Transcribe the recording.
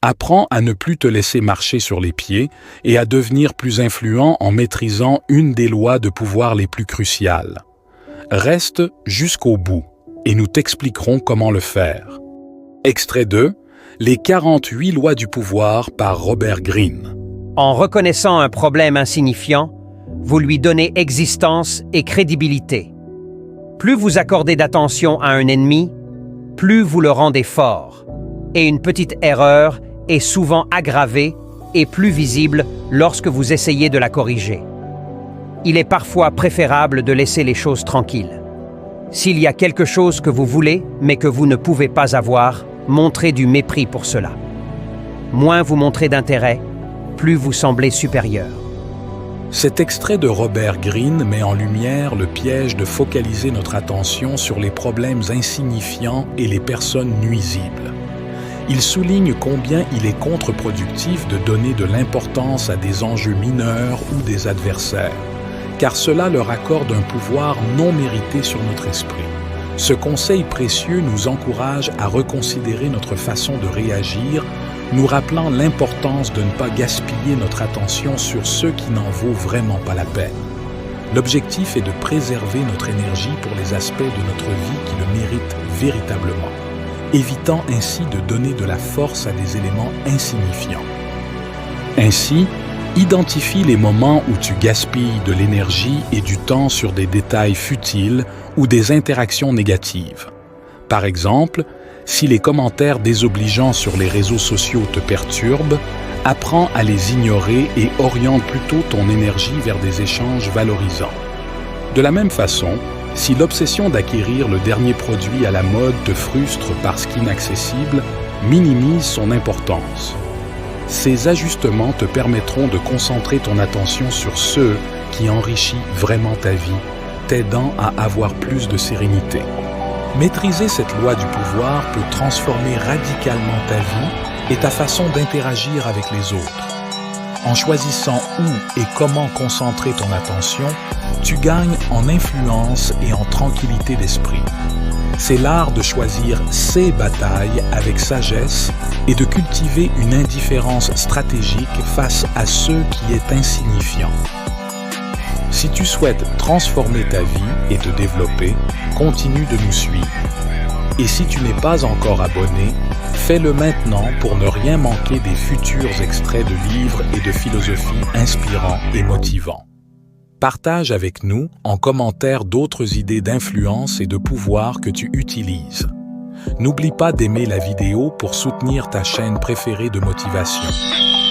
Apprends à ne plus te laisser marcher sur les pieds et à devenir plus influent en maîtrisant une des lois de pouvoir les plus cruciales. Reste jusqu'au bout et nous t'expliquerons comment le faire. Extrait 2, Les 48 lois du pouvoir par Robert Greene. En reconnaissant un problème insignifiant, vous lui donnez existence et crédibilité. Plus vous accordez d'attention à un ennemi, plus vous le rendez fort. Et une petite erreur est souvent aggravée et plus visible lorsque vous essayez de la corriger. Il est parfois préférable de laisser les choses tranquilles. S'il y a quelque chose que vous voulez, mais que vous ne pouvez pas avoir, montrez du mépris pour cela. Moins vous montrez d'intérêt, plus vous semblez supérieur. Cet extrait de Robert Greene met en lumière le piège de focaliser notre attention sur les problèmes insignifiants et les personnes nuisibles. Il souligne combien il est contre-productif de donner de l'importance à des enjeux mineurs ou des adversaires, car cela leur accorde un pouvoir non mérité sur notre esprit. Ce conseil précieux nous encourage à reconsidérer notre façon de réagir, nous rappelant l'importance de ne pas gaspiller notre attention sur ceux qui n'en vaut vraiment pas la peine. L'objectif est de préserver notre énergie pour les aspects de notre vie qui le méritent véritablement, évitant ainsi de donner de la force à des éléments insignifiants. Ainsi, identifie les moments où tu gaspilles de l'énergie et du temps sur des détails futiles ou des interactions négatives. Par exemple, si les commentaires désobligeants sur les réseaux sociaux te perturbent, apprends à les ignorer et oriente plutôt ton énergie vers des échanges valorisants. De la même façon, si l'obsession d'acquérir le dernier produit à la mode te frustre parce qu'inaccessible, minimise son importance. Ces ajustements te permettront de concentrer ton attention sur ce qui enrichit vraiment ta vie, t'aidant à avoir plus de sérénité. Maîtriser cette loi du pouvoir peut transformer radicalement ta vie et ta façon d'interagir avec les autres. En choisissant où et comment concentrer ton attention, tu gagnes en influence et en tranquillité d'esprit. C'est l'art de choisir ses batailles avec sagesse et de cultiver une indifférence stratégique face à ce qui est insignifiant. Si tu souhaites transformer ta vie et te développer, continue de nous suivre. Et si tu n'es pas encore abonné, fais-le maintenant pour ne rien manquer des futurs extraits de livres et de philosophie inspirants et motivants. Partage avec nous en commentaire d'autres idées d'influence et de pouvoir que tu utilises. N'oublie pas d'aimer la vidéo pour soutenir ta chaîne préférée de motivation.